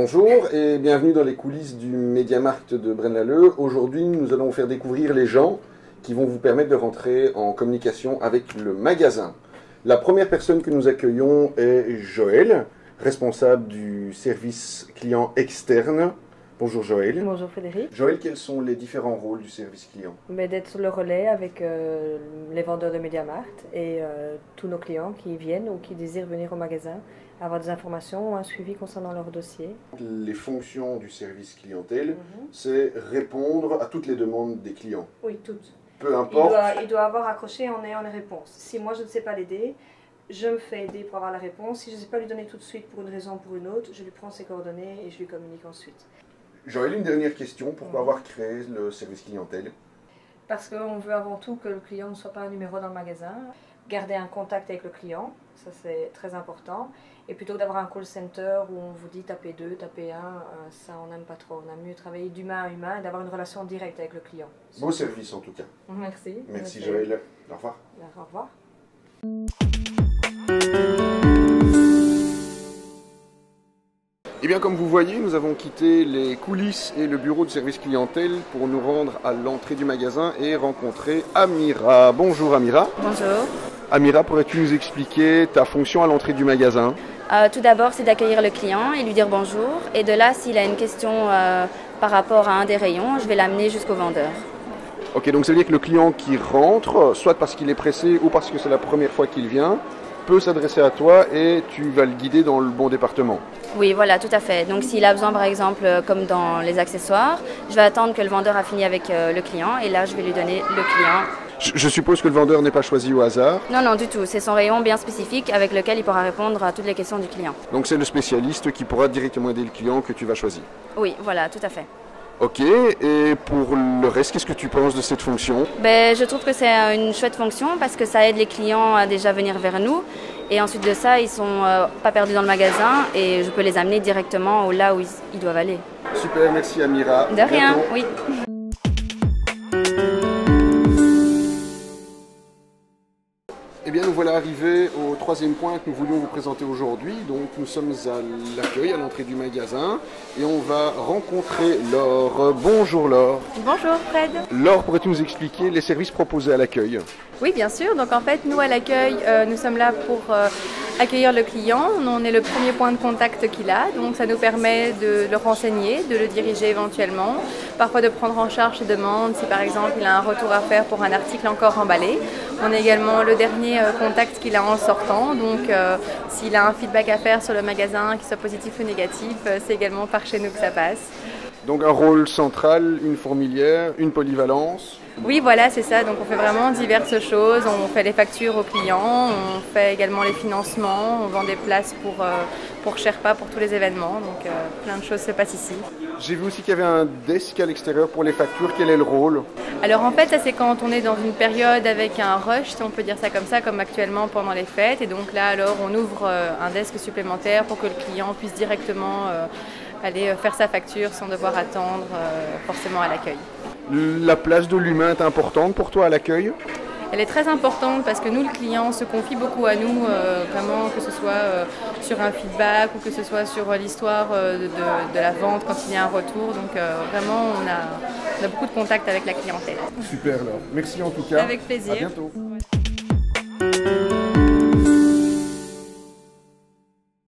Bonjour et bienvenue dans les coulisses du Mediamarkt de Braine-l'Alleud. Aujourd'hui, nous allons vous faire découvrir les gens qui vont vous permettre de rentrer en communication avec le magasin. La première personne que nous accueillons est Joël, responsable du service client externe. Bonjour Joël. Bonjour Frédéric. Joël, quels sont les différents rôles du service client? D'être sur le relais avec les vendeurs de Mediamarkt et tous nos clients qui viennent ou qui désirent venir au magasin, avoir des informations ou un suivi concernant leur dossier. Les fonctions du service clientèle, c'est répondre à toutes les demandes des clients. Oui, toutes. Peu importe. Il doit avoir accroché en ayant les réponses. Si moi je ne sais pas l'aider, je me fais aider pour avoir la réponse. Si je ne sais pas lui donner tout de suite pour une raison ou pour une autre, je lui prends ses coordonnées et je lui communique ensuite. Joël, une dernière question. Pourquoi avoir créé le service clientèle? Parce qu'on veut avant tout que le client ne soit pas un numéro dans le magasin. Garder un contact avec le client, ça c'est très important. Et plutôt que d'avoir un call center où on vous dit tapez 2, tapez 1, ça on n'aime pas trop. On aime mieux travailler d'humain à humain et d'avoir une relation directe avec le client. Beau service en tout cas. Merci. Merci Joël. Au revoir. Au revoir. Et bien comme vous voyez, nous avons quitté les coulisses et le bureau de service clientèle pour nous rendre à l'entrée du magasin et rencontrer Amira. Bonjour Amira. Bonjour. Amira, pourrais-tu nous expliquer ta fonction à l'entrée du magasin? Tout d'abord, c'est d'accueillir le client et lui dire bonjour. Et de là, s'il a une question par rapport à un des rayons, je vais l'amener jusqu'au vendeur. Ok, donc ça veut dire que le client qui rentre, soit parce qu'il est pressé ou parce que c'est la première fois qu'il vient, peut s'adresser à toi et tu vas le guider dans le bon département. Oui, voilà, tout à fait. Donc s'il a besoin, par exemple, comme dans les accessoires, je vais attendre que le vendeur a fini avec le client et là, je vais lui donner le client. Je suppose que le vendeur n'est pas choisi au hasard? Non, non, du tout. C'est son rayon bien spécifique avec lequel il pourra répondre à toutes les questions du client. Donc c'est le spécialiste qui pourra directement aider le client que tu vas choisir? Oui, voilà, tout à fait. Ok, et pour le reste, qu'est-ce que tu penses de cette fonction? Je trouve que c'est une chouette fonction parce que ça aide les clients à déjà venir vers nous. Et ensuite de ça, ils ne sont pas perdus dans le magasin et je peux les amener directement là où ils doivent aller. Super, merci Amira. De rien, oui. Eh bien, nous voilà arrivés au troisième point que nous voulions vous présenter aujourd'hui. Donc, nous sommes à l'accueil, à l'entrée du magasin, et on va rencontrer Laure. Bonjour Laure. Bonjour Fred. Laure, pourrais-tu nous expliquer les services proposés à l'accueil? Oui, bien sûr. Donc en fait, nous à l'accueil, nous sommes là pour accueillir le client. On est le premier point de contact qu'il a, donc ça nous permet de le renseigner, de le diriger éventuellement, parfois de prendre en charge ses demandes si par exemple il a un retour à faire pour un article encore emballé. On est également le dernier contact qu'il a en sortant, donc s'il a un feedback à faire sur le magasin, qu'il soit positif ou négatif, c'est également par chez nous que ça passe. Donc un rôle central, une fourmilière, une polyvalence. Oui, voilà, c'est ça. Donc on fait vraiment diverses choses. On fait les factures aux clients, on fait également les financements, on vend des places pour Sherpa, pour tous les événements. Donc plein de choses se passent ici. J'ai vu aussi qu'il y avait un desk à l'extérieur pour les factures. Quel est le rôle? Alors en fait, ça c'est quand on est dans une période avec un rush, si on peut dire ça, comme actuellement pendant les fêtes. Et donc là, alors on ouvre un desk supplémentaire pour que le client puisse directement aller faire sa facture sans devoir attendre forcément à l'accueil. La place de l'humain est importante pour toi à l'accueil? Elle est très importante parce que nous, le client, se confie beaucoup à nous, vraiment que ce soit sur un feedback ou que ce soit sur l'histoire de la vente quand il y a un retour. Donc vraiment, on a beaucoup de contact avec la clientèle. Super, alors. Merci en tout cas. Avec plaisir. À bientôt.